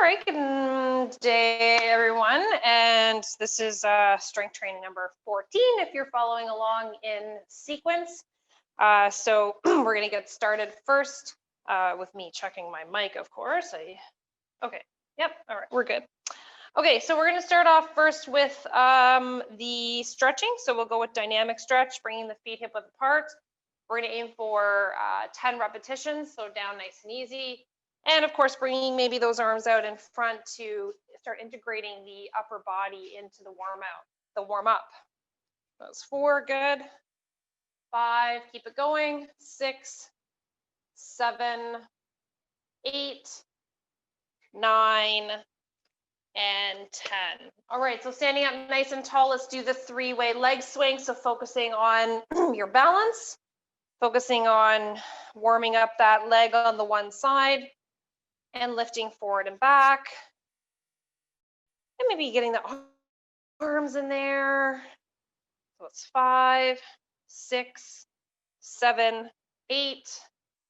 right, good day, everyone. And this is strength training number 14 if you're following along in sequence. So we're going to get started first with me checking my mic, of course. Okay, yep, all right, we're good. Okay, so we're going to start off first with the stretching. So we'll go with dynamic stretch, bringing the feet hip width apart. We're going to aim for 10 repetitions, so down nice and easy. And of course, bringing maybe those arms out in front to start integrating the upper body into the warm up. That's 4, good. 5, keep it going. 6, 7, 8, 9, and 10. All right, so standing up nice and tall, let's do the 3-way leg swing. So focusing on your balance, focusing on warming up that leg on the one side, and lifting forward and back. And maybe getting the arms in there. So it's 5, 6, 7, 8,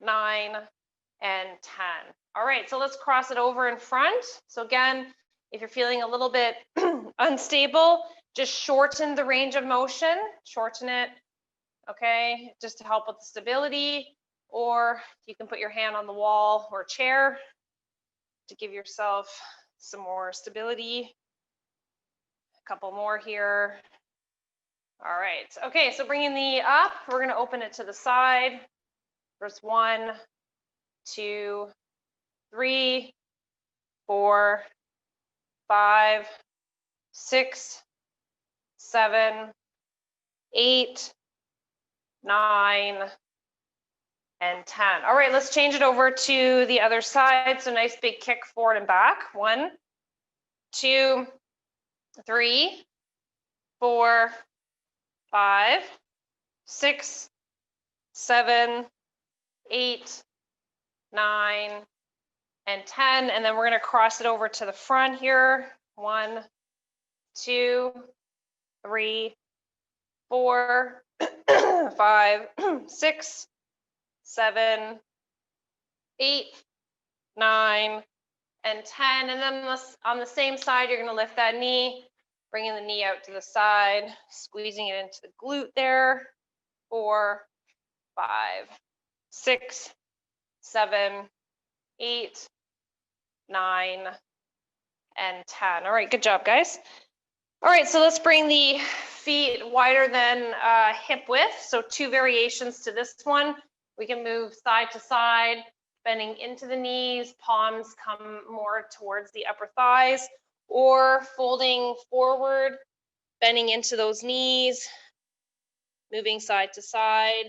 9, and 10. All right, so let's cross it over in front. So again, if you're feeling a little bit unstable, just shorten the range of motion, shorten it, okay, just to help with the stability. Or you can put your hand on the wall or chair to give yourself some more stability. A couple more here. All right, okay, so bringing the up, we're gonna open it to the side. First 1, 2, 3, 4, 5, 6, 7, 8, 9, and 10. All right, let's change it over to the other side. So nice big kick forward and back. 1, 2, 3, 4, 5, 6, 7, 8, 9, and 10. And then we're going to cross it over to the front here. 1, 2, 3, 4, 5, 6, 7, 8, 9, and 10. And then on the same side, you're going to lift that knee, bringing the knee out to the side, squeezing it into the glute there. 4, 5, 6, 7, 8, 9, and 10. All right, good job, guys. All right, so let's bring the feet wider than hip width. So 2 variations to this one. We can move side to side, bending into the knees, palms come more towards the upper thighs, or folding forward, bending into those knees, moving side to side.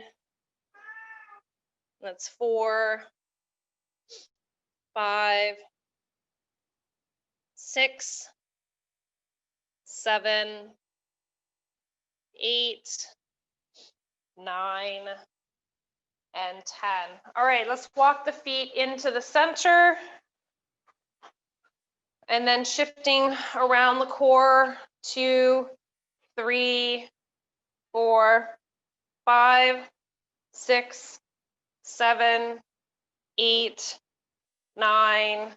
That's 4, 5, 6, 7, 8, 9, and 10. All right, let's walk the feet into the center and then shifting around the core. 2, 3, 4, 5, 6, 7, 8, 9,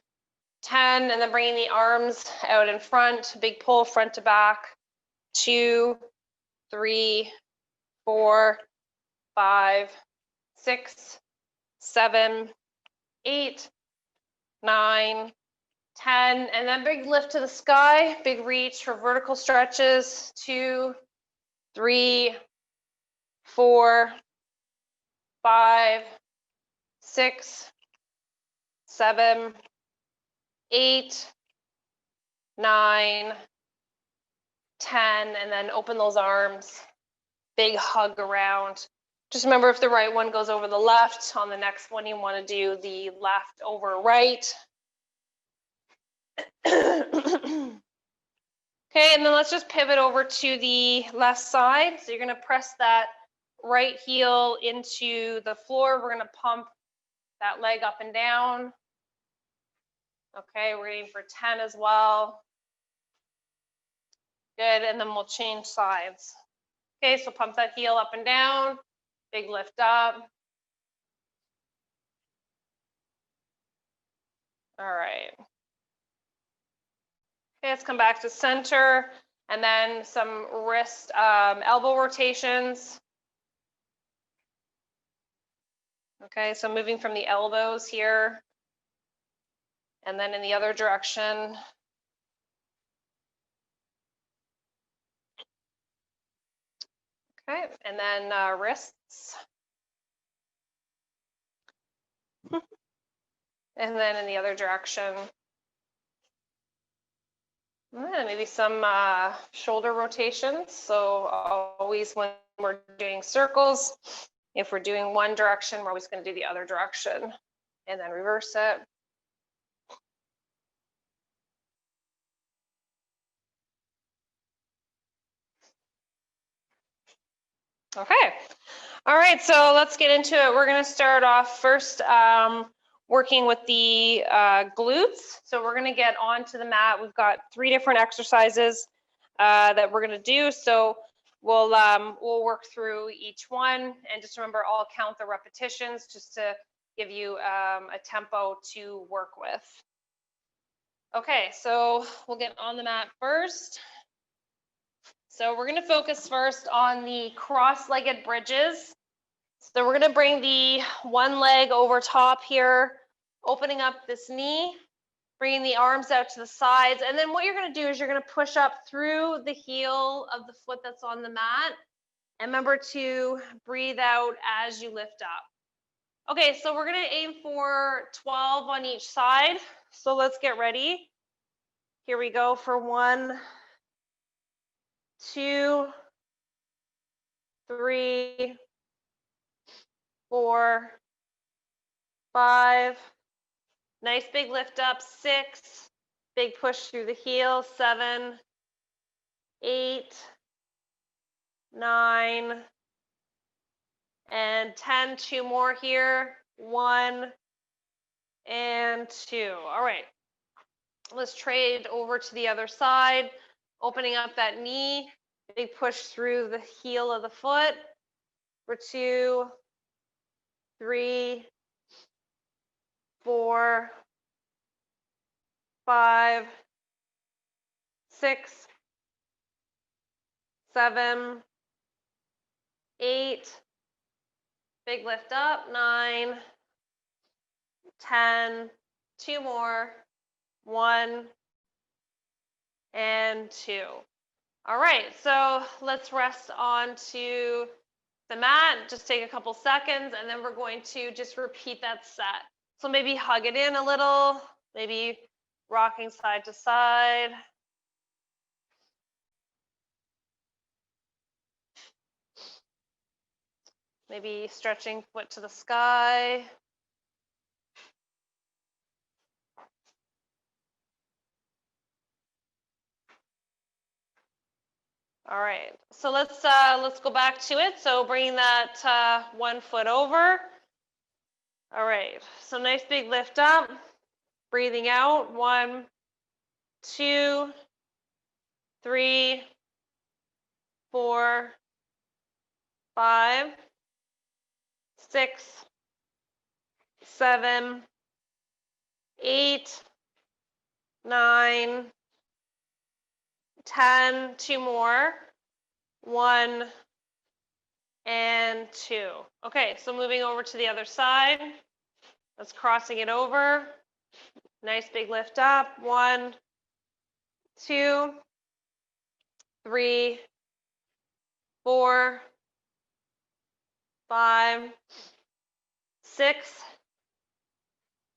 10, and then bringing the arms out in front, big pull front to back. 2, 3, 4, 5, 6, 7, 8, 9, 10, and then big lift to the sky, big reach for vertical stretches. 2, 3, 4, 5, 6, 7, 8, 9, 10, and then open those arms, big hug around. Just remember, if the right one goes over the left, on the next one you want to do the left over right. Okay, and then let's just pivot over to the left side. So you're going to press that right heel into the floor. We're going to pump that leg up and down. Okay, we're aiming for 10 as well. Good, and then we'll change sides. Okay, so pump that heel up and down, big lift up. All right. Okay, let's come back to center, and then some wrist elbow rotations. Okay, so moving from the elbows here, and then in the other direction. Okay, and then wrists. And then in the other direction. And maybe some shoulder rotations. So always when we're doing circles, if we're doing one direction, we're always going to do the other direction and then reverse it. Okay. All right, so let's get into it. We're going to start off first working with the glutes. So we're going to get onto the mat. We've got 3 different exercises that we're going to do. So we'll work through each one, and just remember, I'll count the repetitions just to give you a tempo to work with. Okay, so we'll get on the mat first. So we're going to focus first on the cross-legged bridges. So we're going to bring the one leg over top here, opening up this knee, bringing the arms out to the sides. And then what you're going to do is you're going to push up through the heel of the foot that's on the mat. And remember to breathe out as you lift up. Okay, so we're going to aim for 12 on each side. So let's get ready. Here we go for 1, 2, 3, 4, 5. Nice big lift up. 6. Big push through the heel. 7, 8, 9, and 10. 2 more here. 1 and 2. All right. Let's trade over to the other side. Opening up that knee. Big push through the heel of the foot. For 2, 3, 4, 5, 6, 7, 8. Big lift up. 9, 10. 2 more. 1 and 2. All right, so let's rest onto the mat. Just take a couple seconds, and then we're going to just repeat that set. So maybe hug it in a little, maybe rocking side to side. Maybe stretching foot to the sky. All right, so let's go back to it. So bringing that 1 foot over. All right, so nice big lift up. Breathing out. 1, 2, 3, 4, 5, 6, 7, 8, 9, 10. 2 more. 1 and 2. Okay, so moving over to the other side. Let's crossing it over. Nice big lift up. 1, 2, 3, 4, 5, 6,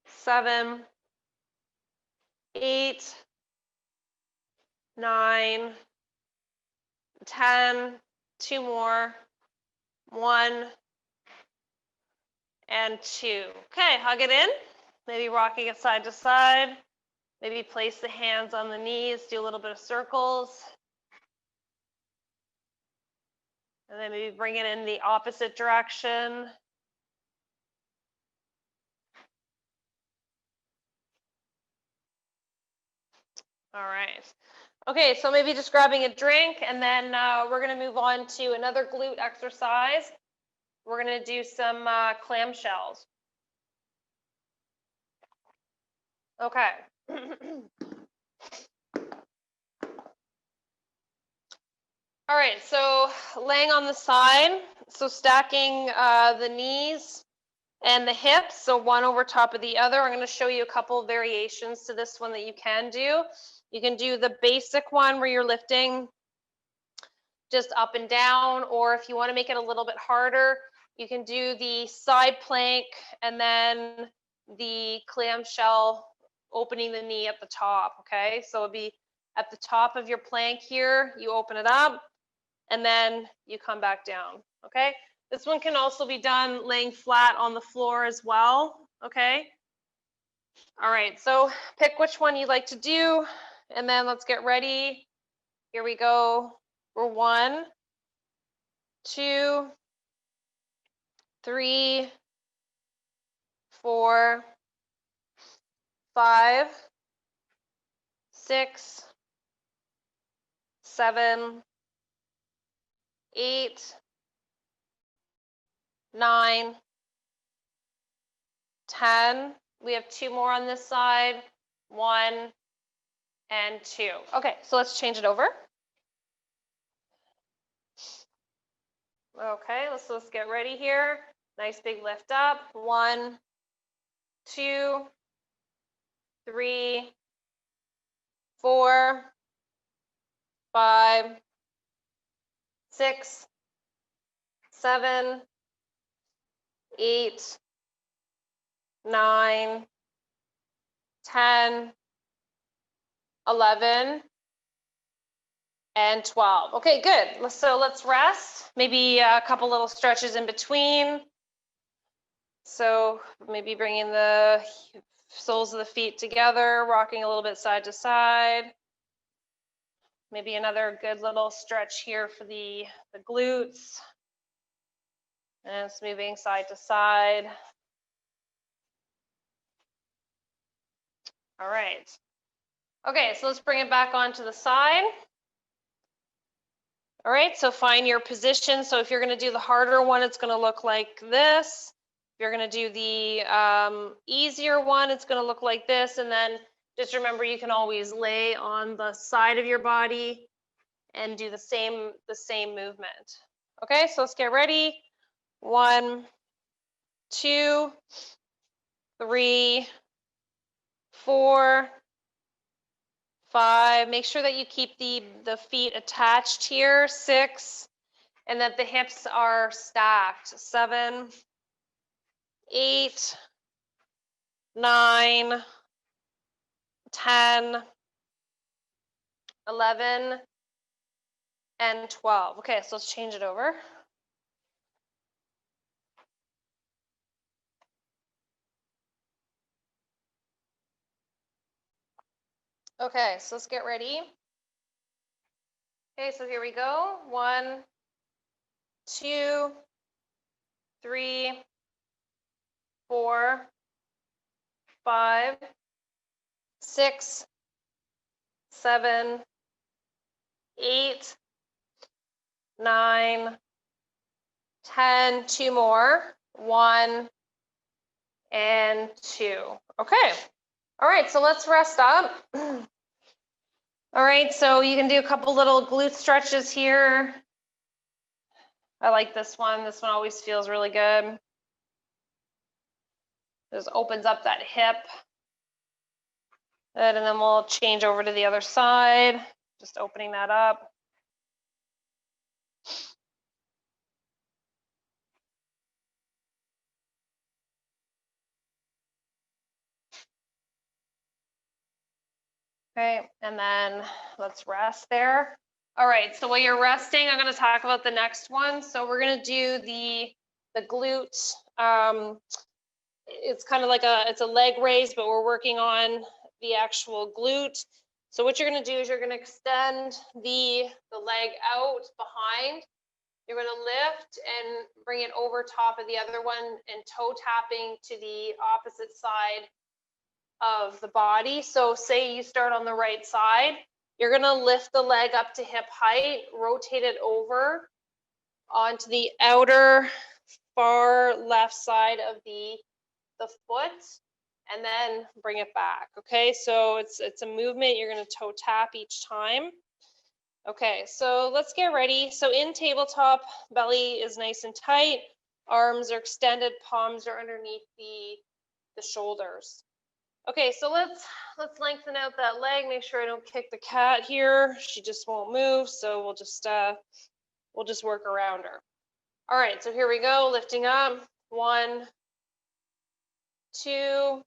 7, 8, 9, 10. 2 more. 1 and 2. Okay, hug it in. Maybe rocking it side to side. Maybe place the hands on the knees, do a little bit of circles. And then maybe bring it in the opposite direction. All right. Okay, so maybe just grabbing a drink, and then we're going to move on to another glute exercise. We're going to do some clamshells. Okay. All right, so laying on the side, so stacking the knees and the hips, so one over top of the other. I'm going to show you a couple of variations to this one that you can do. You can do the basic one where you're lifting just up and down, or if you want to make it a little bit harder, you can do the side plank and then the clamshell opening the knee at the top, okay? So it'll be at the top of your plank here, you open it up, and then you come back down, okay? This one can also be done laying flat on the floor as well, okay? All right, so pick which one you'd like to do, and then let's get ready. Here we go. We're 1, 2, 3, 4, 5, 6, 7, 8, 9, 10. We have 2 more on this side, 1 and 2. Okay, so let's change it over. Okay, let's get ready here. Nice big lift up. 1, 2, 3, 4, 5, 6, 7, 8, 9, 10, 11, and 12. Okay, good. So let's rest. Maybe a couple little stretches in between. So maybe bringing the soles of the feet together, rocking a little bit side to side. Maybe another good little stretch here for the glutes. And it's moving side to side. All right. Okay, so let's bring it back onto the side. All right, so find your position. So if you're going to do the harder one, it's going to look like this. If you're going to do the easier one, it's going to look like this. And then just remember, you can always lay on the side of your body and do the same movement. Okay, so let's get ready. 1, 2, 3, 4, 5. Make sure that you keep the feet attached here. 6, and that the hips are stacked. 7, 8, 9, 10, 11, and 12. Okay, so let's change it over. Okay, so let's get ready. Okay, so here we go. 1, 2, 3, 4, 5, 6, 7, 8, 9, 10. 2 more. 1 and 2. Okay. All right, so let's rest up. All right, so you can do a couple little glute stretches here. I like this one. This one always feels really good. Just opens up that hip. Good, and then we'll change over to the other side, just opening that up. Okay, and then let's rest there. All right, so while you're resting, I'm going to talk about the next one. So we're going to do the glute. It's kind of like it's a leg raise, but we're working on the actual glute. So what you're going to do is you're going to extend the leg out behind. You're going to lift and bring it over top of the other one and toe tapping to the opposite side of the body. So say you start on the right side, you're going to lift the leg up to hip height, rotate it over onto the outer far left side of the foot, and then bring it back. Okay, so it's a movement. You're going to toe tap each time. Okay, so let's get ready. So in tabletop, belly is nice and tight, arms are extended, palms are underneath the shoulders. Okay, so let's lengthen out that leg. Make sure I don't kick the cat here. She just won't move, so we'll just work around her. All right, so here we go, lifting up. 1, 2,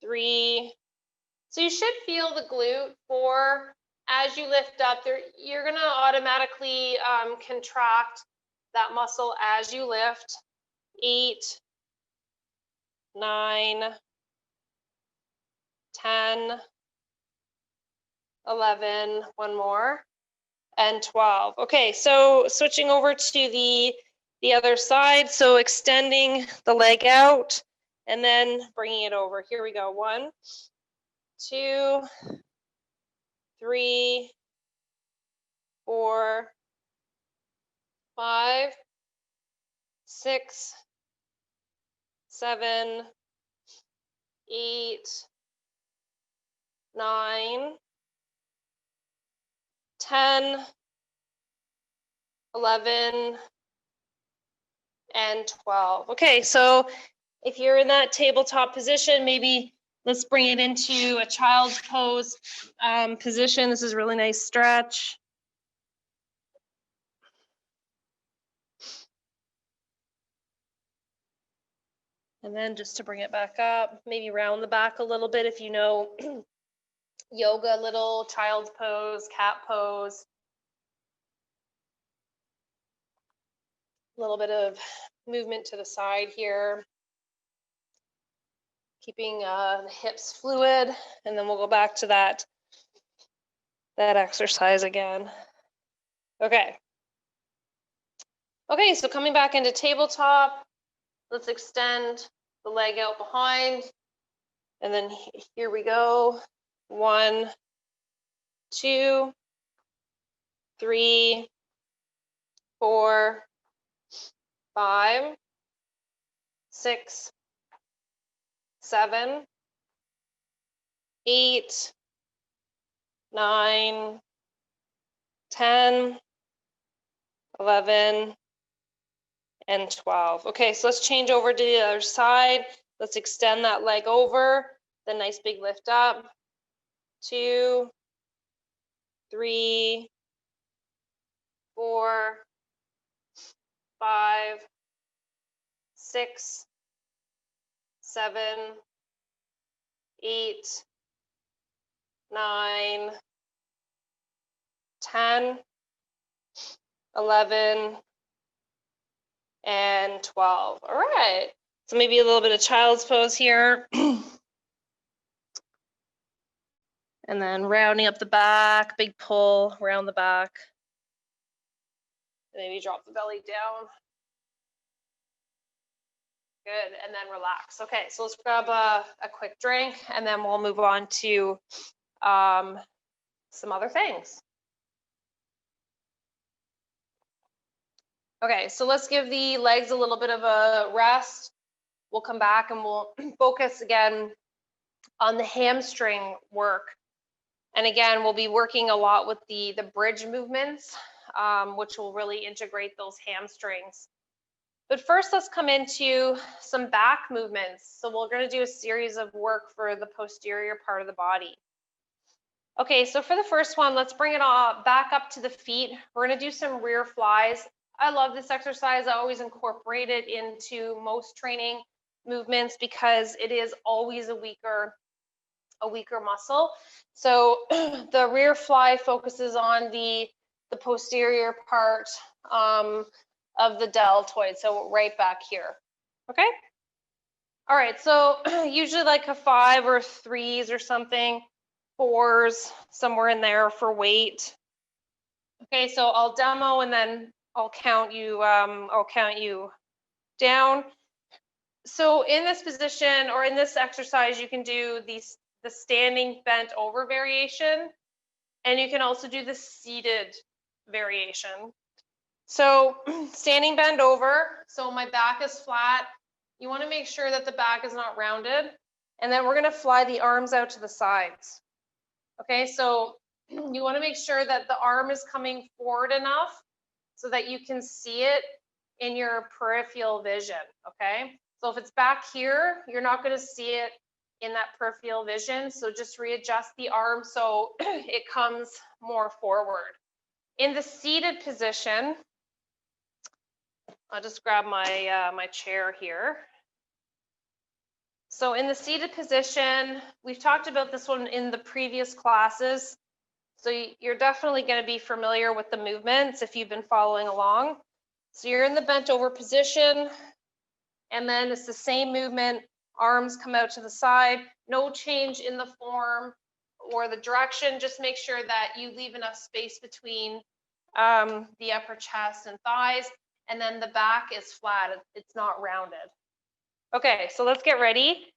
3. So you should feel the glute. 4. As you lift up, you're going to automatically contract that muscle as you lift. 8, 9, 10, 11, one more, and 12. Okay, so switching over to the other side. So extending the leg out and then bringing it over. Here we go. 1, 2, 3, 4, 5, 6, 7, 8, 9, 10, 11, and 12. Okay, so if you're in that tabletop position, maybe let's bring it into a child's pose position. This is a really nice stretch. And then just to bring it back up, maybe round the back a little bit if you know yoga, little child's pose, cat pose. A little bit of movement to the side here. Keeping the hips fluid, and then we'll go back to that exercise again. Okay. Okay, so coming back into tabletop, let's extend the leg out behind, and then here we go. 1, 2, 3, 4, 5, 6, 7, 8, 9, 10, 11, and 12. Okay, so let's change over to the other side. Let's extend that leg over, then nice big lift up. 2, 3, 4, 5, 6, 7, 8, 9, 10, 11, and 12. All right, so maybe a little bit of child's pose here. And then rounding up the back, big pull, round the back. Maybe drop the belly down. Good, and then relax. Okay, so let's grab a quick drink, and then we'll move on to some other things. Okay, so let's give the legs a little bit of a rest. We'll come back and we'll focus again on the hamstring work. And again, we'll be working a lot with the bridge movements, which will really integrate those hamstrings. But first, let's come into some back movements. So we're going to do a series of work for the posterior part of the body. Okay, so for the first one, let's bring it all back up to the feet. We're going to do some rear flies. I love this exercise. I always incorporate it into most training movements because it is always a weaker muscle. So the rear fly focuses on the posterior part of the deltoid, so right back here. Okay. All right, so usually like a 5 or 3s or something, 4s, somewhere in there for weight. Okay, so I'll demo and then I'll count you down. So in this position or in this exercise, you can do the standing bent over variation, and you can also do the seated variation. So standing bent over, so my back is flat. You want to make sure that the back is not rounded. And then we're going to fly the arms out to the sides. Okay, so you want to make sure that the arm is coming forward enough so that you can see it in your peripheral vision, okay? So if it's back here, you're not going to see it in that peripheral vision. So just readjust the arm so it comes more forward. In the seated position, I'll just grab my, my chair here. So in the seated position, we've talked about this one in the previous classes. So you're definitely going to be familiar with the movements if you've been following along. So you're in the bent over position, and then it's the same movement. Arms come out to the side, no change in the form or the direction. Just make sure that you leave enough space between the upper chest and thighs, and then the back is flat. It's not rounded. Okay, so let's get ready.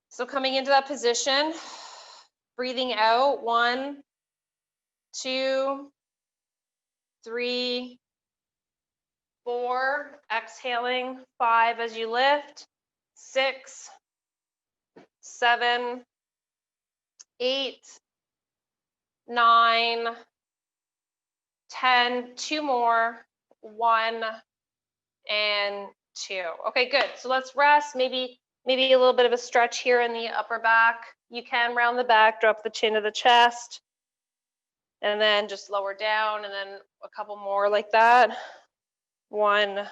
So coming into that position, breathing out, 1, 2, 3, 4, exhaling, 5 as you lift, 6, 7, 8, 9, 10, 2 more, 1, and 2. Okay, good. So let's rest, maybe a little bit of a stretch here in the upper back. You can round the back, drop the chin to the chest, and then just lower down, and then a couple more like that. 1,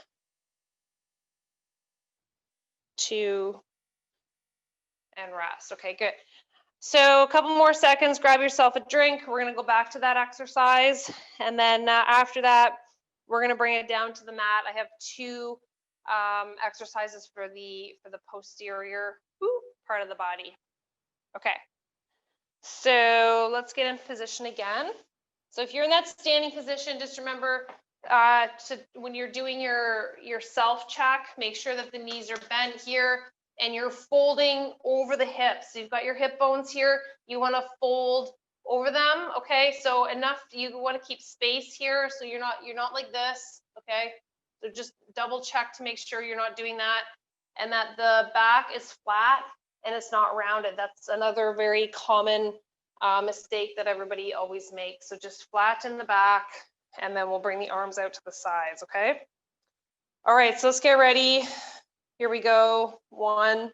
2, and rest. Okay, good. So a couple more seconds, grab yourself a drink. We're going to go back to that exercise. And then after that, we're going to bring it down to the mat. I have 2 exercises for the posterior part of the body. Okay. So let's get in position again. So if you're in that standing position, just remember when you're doing your self check, make sure that the knees are bent here and you're folding over the hips. So you've got your hip bones here. You want to fold over them. Okay. So enough. You want to keep space here. So you're not like this. Okay. So just double check to make sure you're not doing that, and that the back is flat and it's not rounded. That's another very common mistake that everybody always makes. So just flatten the back, and then we'll bring the arms out to the sides, okay? All right, so let's get ready. Here we go. 1,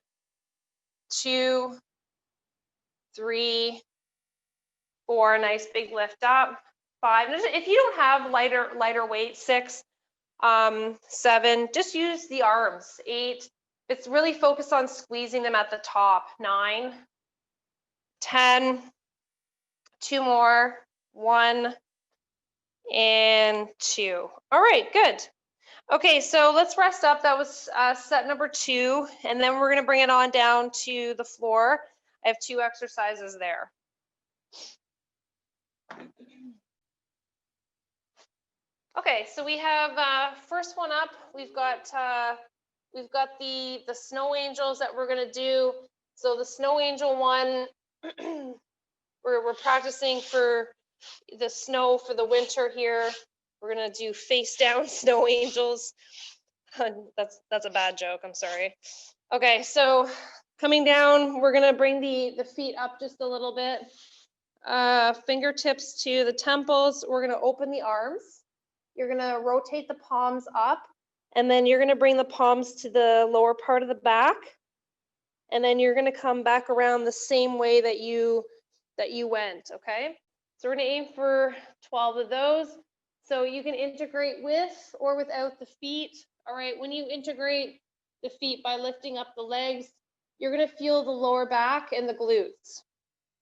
2, 3, 4, nice big lift up. 5, if you don't have lighter weight, 6, 7, just use the arms. 8, it's really focused on squeezing them at the top. 9, 10, 2 more, 1, and 2. All right, good. Okay, so let's rest up. That was set number 2, and then we're going to bring it on down to the floor. I have 2 exercises there. Okay, so we have first one up. We've got the snow angels that we're going to do. So the snow angel one, we're practicing for the snow for the winter here. We're gonna do face down snow angels. That's a bad joke, I'm sorry. Okay, so coming down, we're gonna bring the feet up just a little bit. Fingertips to the temples. We're gonna open the arms. You're gonna rotate the palms up, and then you're gonna bring the palms to the lower part of the back. And then you're gonna come back around the same way that you went, okay? So we're gonna aim for 12 of those. So you can integrate with or without the feet. All right, when you integrate the feet by lifting up the legs, you're gonna feel the lower back and the glutes.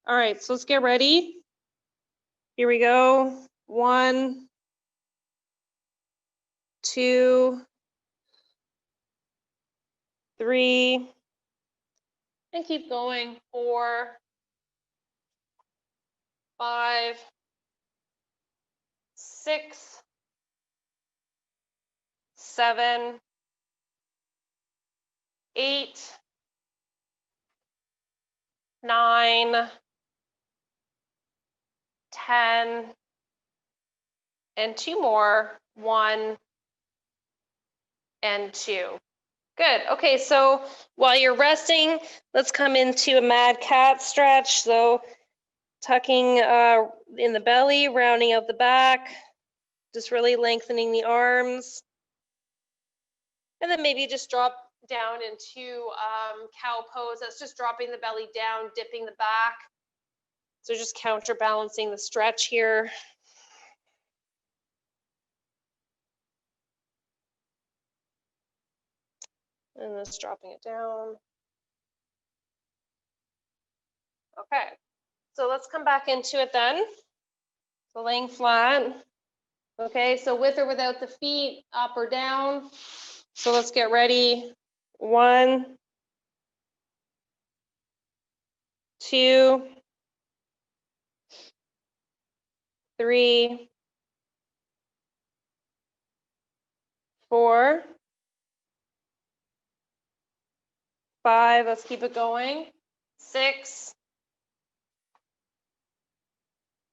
All right, so let's get ready. Here we go. 1, 2, 3, and keep going. 4, 5, 6, 7, 8, 9, 10, and 2 more. 1 and 2. Good. Okay, so while you're resting, let's come into a mad cat stretch. So tucking in the belly, rounding out the back, just really lengthening the arms. And then maybe just drop down into cow pose. That's just dropping the belly down, dipping the back. So just counterbalancing the stretch here. And just dropping it down. Okay, so let's come back into it then. So laying flat. Okay, so with or without the feet, up or down. So let's get ready. 1, 2, 3, 4, 5. Let's keep it going. 6,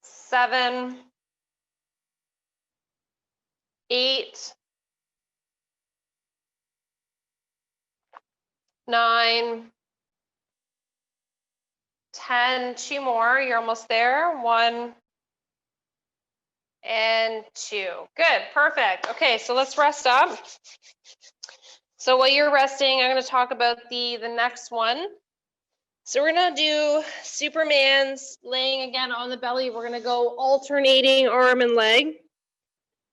7, 8, 9, 10. 2 more. You're almost there. 1 and 2. Good. Perfect. Okay, so let's rest up. So while you're resting, I'm going to talk about the next one. So we're going to do Superman's laying again on the belly. We're going to go alternating arm and leg.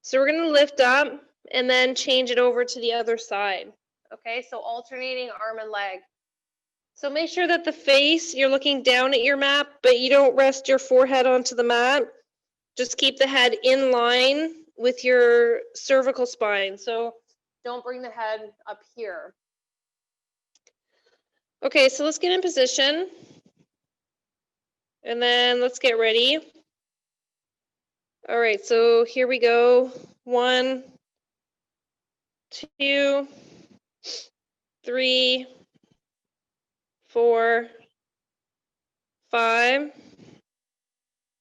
So we're going to lift up and then change it over to the other side. Okay, so alternating arm and leg. So make sure that the face, you're looking down at your mat, but you don't rest your forehead onto the mat. Just keep the head in line with your cervical spine. So don't bring the head up here. Okay, so let's get in position. And then let's get ready. All right, so here we go. 1, 2, 3, 4, 5,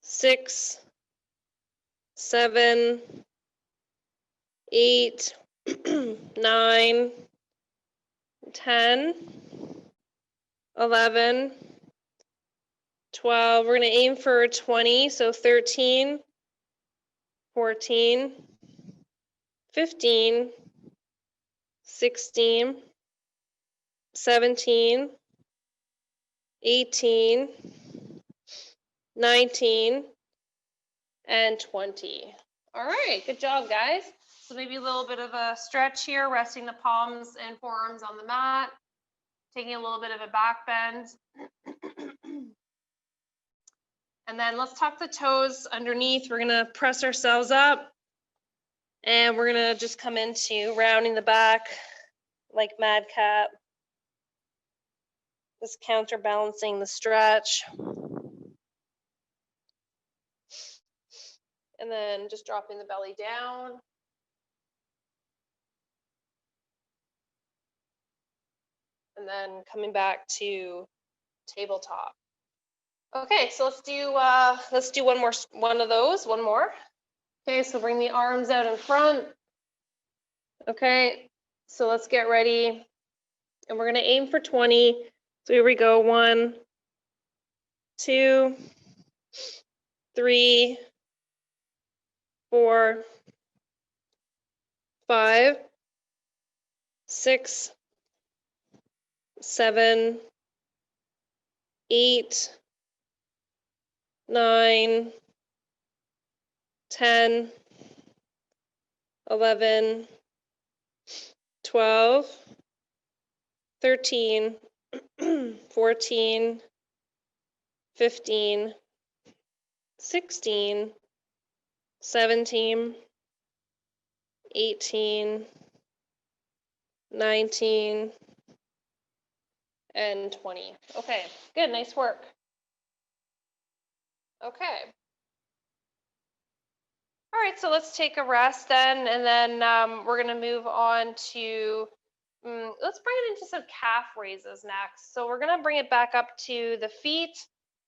6, 7, 8, 9, 10, 11, 12. We're going to aim for 20, so 13, 14, 15, 16, 17, 18, 19, and 20. All right, good job, guys. So maybe a little bit of a stretch here, resting the palms and forearms on the mat, taking a little bit of a back bend. And then let's tuck the toes underneath. We're gonna press ourselves up and we're gonna just come into rounding the back like madcap. Just counterbalancing the stretch. And then just dropping the belly down. And then coming back to tabletop. Okay, so let's do one of those, one more. Okay, so bring the arms out in front. Okay, so let's get ready. And we're gonna aim for 20. So here we go. 1, 2, 3, 4, 5, 6, 7, 8, 9, 10, 11, 12, 13, 14, 15, 16, 17, 18, 19, and 20. Okay, good, nice work. Okay. All right, so let's take a rest then, and then we're gonna move on to, let's bring it into some calf raises next. So we're gonna bring it back up to the feet,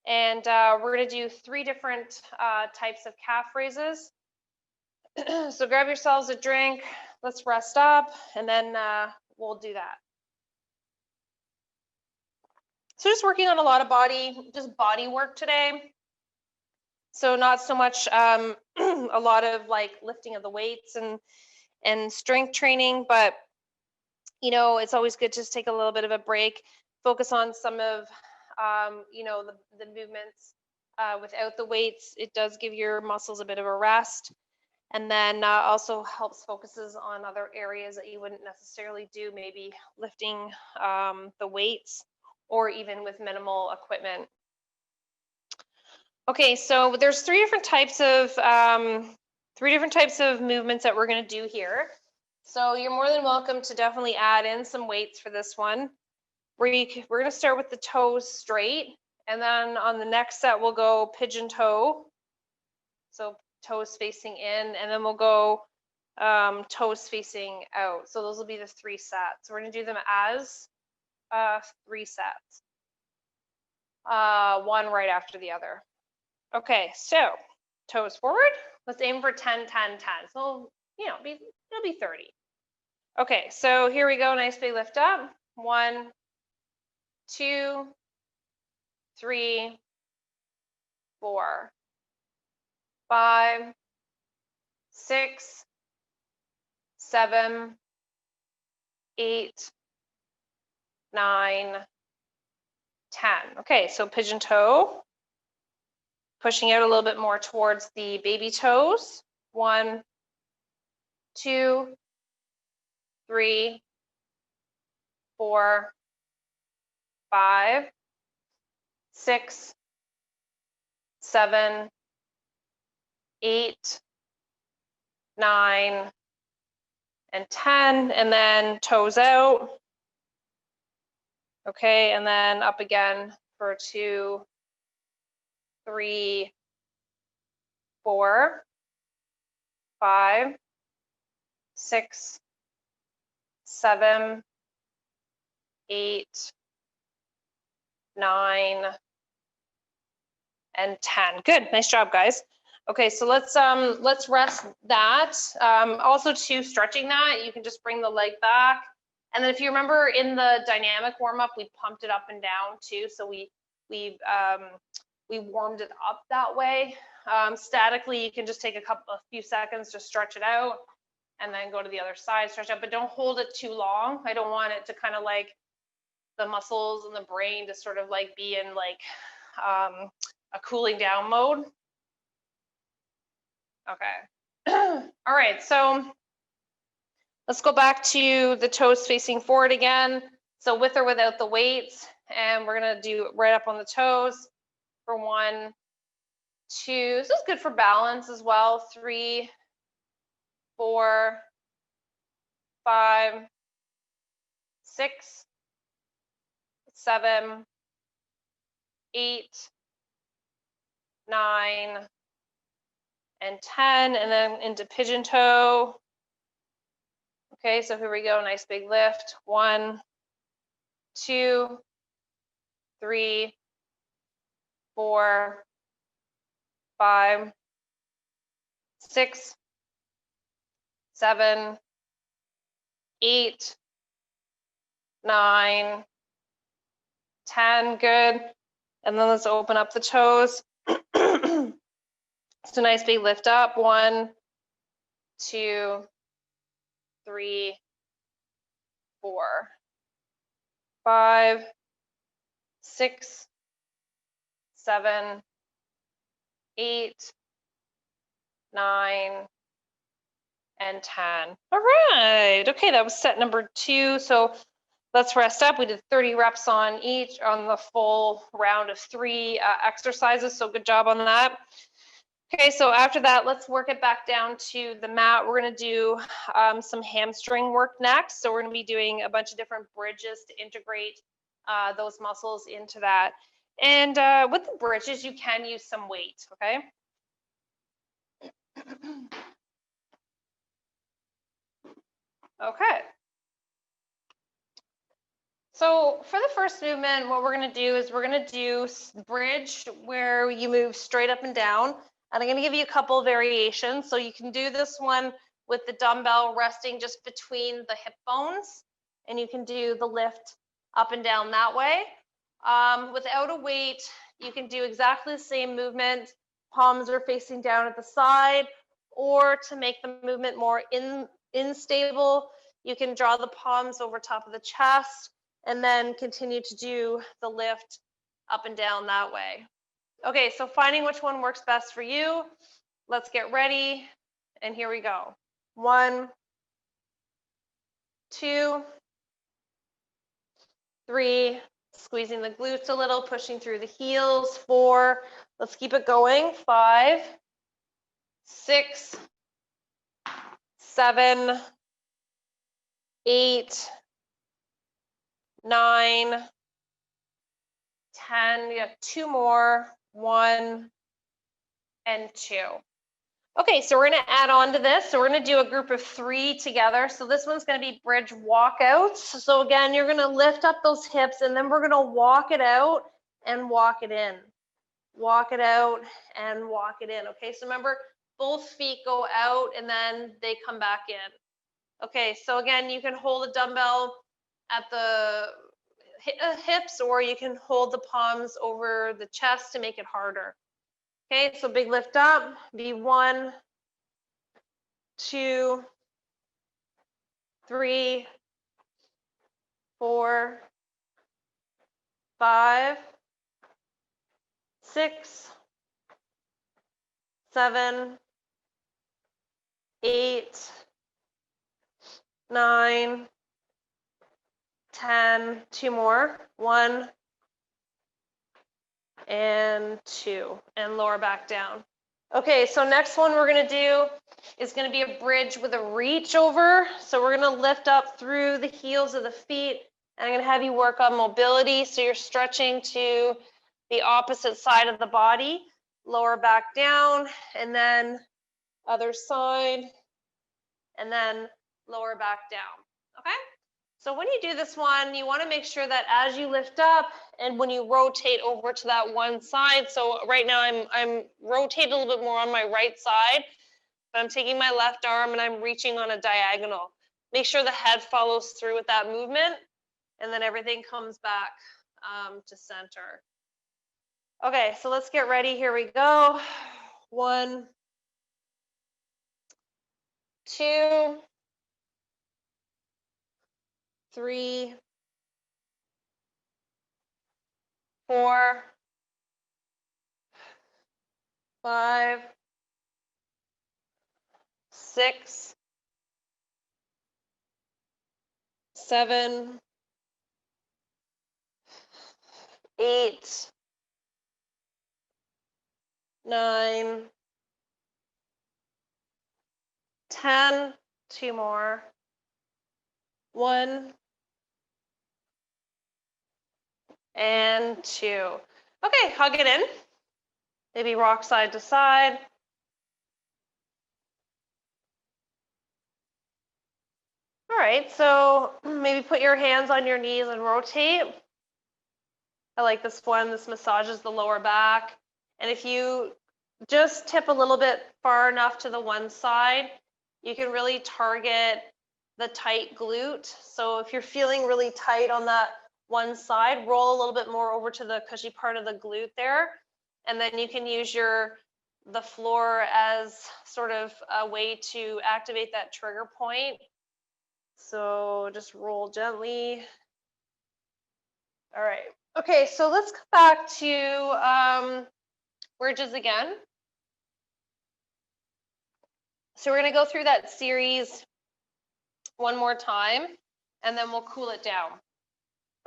and we're gonna do 3 different types of calf raises. So grab yourselves a drink, let's rest up, and then we'll do that. So just working on a lot of body work today. So not so much a lot of like lifting of the weights and strength training, but you know, it's always good to just take a little bit of a break, focus on some of you know, the movements without the weights. It does give your muscles a bit of a rest, and then also helps focuses on other areas that you wouldn't necessarily do, maybe lifting the weights or even with minimal equipment. Okay, so there's three different types of movements that we're going to do here. So you're more than welcome to definitely add in some weights for this one. We're going to start with the toes straight, and then on the next set we'll go pigeon toe. So toes facing in, and then we'll go toes facing out. So those will be the 3 sets. We're going to do them as 3 sets, one right after the other. Okay, so toes forward. Let's aim for 10, 10, 10. So, you know, it'll be 30. Okay, so here we go. Nice big lift up. 1, 2, 3, 4, 5, 6, 7, 8, 9, 10. Okay, so pigeon toe. Pushing out a little bit more towards the baby toes. 1, 2, 3, 4, 5, 6, 7, 8, 9, and 10, and then toes out. Okay, and then up again for 2, 3, 4, 5, 6, 7, 8, 9, and 10. Good, nice job, guys. Okay, so let's rest that. Also, too, stretching that, you can just bring the leg back, and then if you remember in the dynamic warm up, we pumped it up and down too. So we warmed it up that way. Statically, you can just take a few seconds to stretch it out, and then go to the other side, stretch out, but don't hold it too long. I don't want it to kind of like the muscles and the brain to sort of like be in like a cooling down mode. Okay. All right, so let's go back to the toes facing forward again. So with or without the weights, and we're gonna do right up on the toes for 1, 2. This is good for balance as well. 3, 4, 5, 6, 7, 8, 9, and 10, and then into pigeon toe. Okay, so here we go. Nice big lift. 1, 2, 3, 4, 5, 6, 7, 8, 9, 10. Good. And then let's open up the toes. So nice big lift up. 1, 2, 3, 4, 5, 6, 7, 8, 9, and 10. All right. Okay, that was set number 2. So let's rest up. We did 30 reps on each on the full round of 3 exercises. So good job on that. Okay, so after that, let's work it back down to the mat. We're going to do some hamstring work next. So we're going to be doing a bunch of different bridges to integrate those muscles into that. And with the bridges, you can use some weight, okay? Okay. So for the first movement, what we're going to do is we're going to do bridge where you move straight up and down. And I'm going to give you a couple of variations. So you can do this one with the dumbbell resting just between the hip bones, and you can do the lift up and down that way. Without a weight, you can do exactly the same movement, palms are facing down at the side, or to make the movement more unstable, you can draw the palms over top of the chest and then continue to do the lift up and down that way. Okay, so finding which one works best for you. Let's get ready, and here we go. 1, 2, 3, squeezing the glutes a little, pushing through the heels. 4, let's keep it going. 5, 6, 7, 8, 9, 10. You have 2 more. 1 and 2. Okay, so we're going to add on to this. So we're going to do a group of 3 together. So this one's going to be bridge walkouts. So again, you're going to lift up those hips, and then we're going to walk it out and walk it in. Walk it out and walk it in. Okay, so remember, both feet go out and then they come back in. Okay, so again, you can hold a dumbbell at the hips, or you can hold the palms over the chest to make it harder. Okay, so big lift up, be 1, 2, 3, 4, 5, 6, 7, 8, 9, 10, 2 more, 1 and 2, and lower back down. Okay, so next one we're going to do is going to be a bridge with a reach over. So we're going to lift up through the heels of the feet, and I'm going to have you work on mobility. So you're stretching to the opposite side of the body, lower back down, and then other side, and then lower back down. Okay? So when you do this one, you want to make sure that as you lift up and when you rotate over to that one side, so right now I'm rotating a little bit more on my right side, but I'm taking my left arm and I'm reaching on a diagonal. Make sure the head follows through with that movement, and then everything comes back to center. Okay, so let's get ready. Here we go. 1, 2, 3, 4, 5, 6, 7, 8, 9, 10, 2 more, 1 and 2. Okay, hug it in. Maybe rock side to side. All right, so maybe put your hands on your knees and rotate. I like this one. This massages the lower back. And if you just tip a little bit far enough to the one side, you can really target the tight glute. So if you're feeling really tight on that one side, roll a little bit more over to the cushy part of the glute there. And then you can use the floor as sort of a way to activate that trigger point. So just roll gently. All right. Okay, so let's come back to bridges again. So we're going to go through that series one more time, and then we'll cool it down.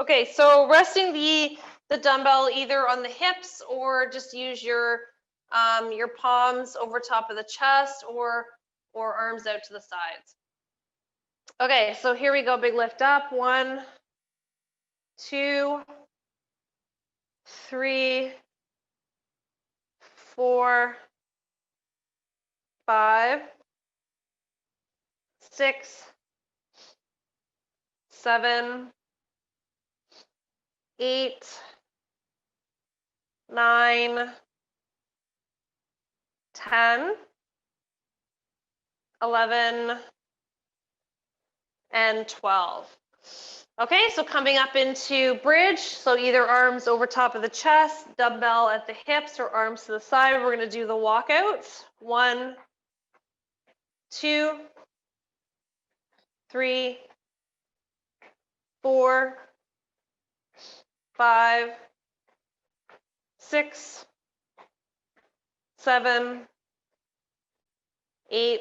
Okay, so resting the dumbbell either on the hips, or just use your palms over top of the chest, or arms out to the sides. Okay, so here we go. Big lift up. 1, 2, 3, 4, 5, 6, 7, 8, 9, 10, 11, and 12. Okay, so coming up into bridge, so either arms over top of the chest, dumbbell at the hips, or arms to the side. We're going to do the walkouts. 1, 2, 3, 4, 5, 6, 7, 8,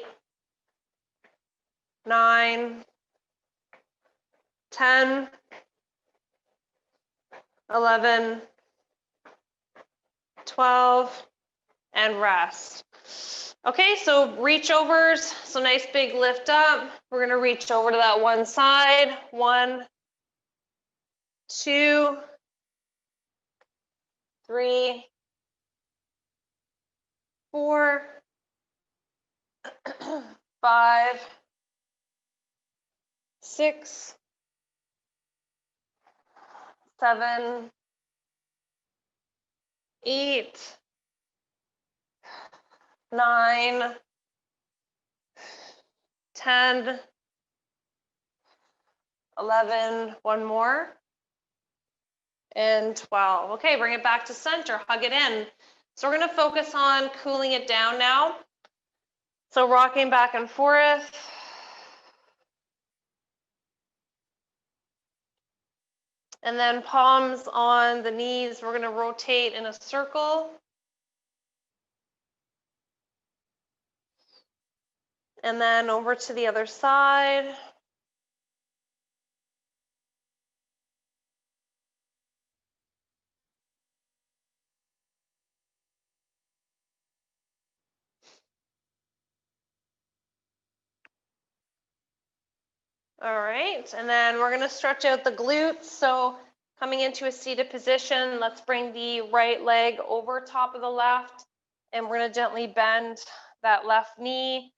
9, 10, 11, 12, and rest. Okay, so reach overs. So nice big lift up. We're going to reach over to that one side. 1, 2, 3, 4, 5, 6, 7, 8, 9, 10, 11, one more, and 12. Okay, bring it back to center, hug it in. So we're going to focus on cooling it down now. So rocking back and forth. And then palms on the knees, we're going to rotate in a circle. And then over to the other side. All right, and then we're going to stretch out the glutes. So coming into a seated position, let's bring the right leg over top of the left, and we're going to gently bend that left knee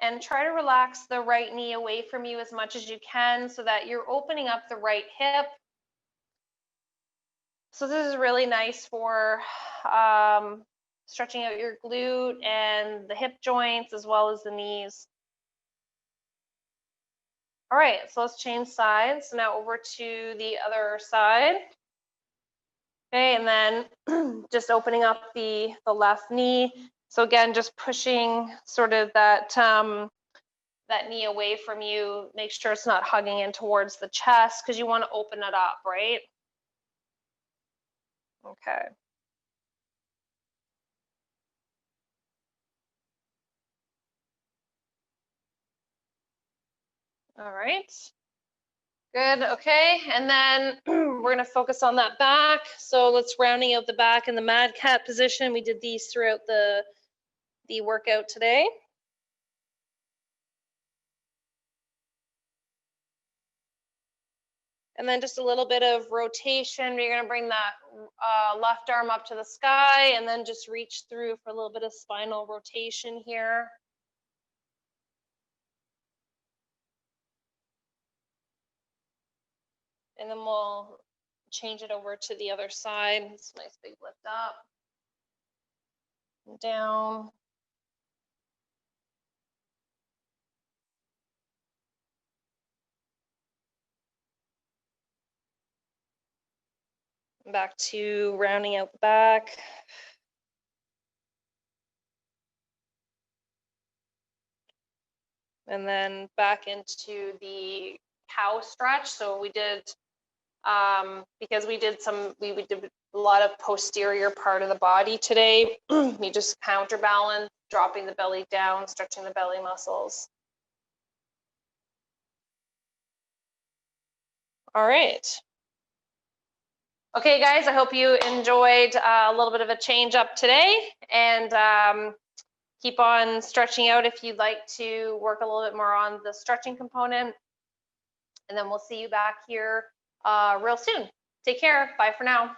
and try to relax the right knee away from you as much as you can so that you're opening up the right hip. So this is really nice for stretching out your glute and the hip joints as well as the knees. All right, so let's change sides. So now over to the other side. Okay, and then just opening up the left knee. So again, just pushing sort of that that knee away from you. Make sure it's not hugging in towards the chest because you want to open it up, right? Okay. All right. Good, okay, and then we're gonna focus on that back. So let's rounding out the back in the mad cat position. We did these throughout the workout today. And then just a little bit of rotation. You're gonna bring that left arm up to the sky and then just reach through for a little bit of spinal rotation here. And then we'll change it over to the other side. It's a nice big lift up, and down. Back to rounding out the back. And then back into the cow stretch. So we did, because we did a lot of posterior part of the body today, we just counterbalance, dropping the belly down, stretching the belly muscles. All right. Okay, guys, I hope you enjoyed a little bit of a change up today, and keep on stretching out if you'd like to work a little bit more on the stretching component. And then we'll see you back here real soon. Take care. Bye for now.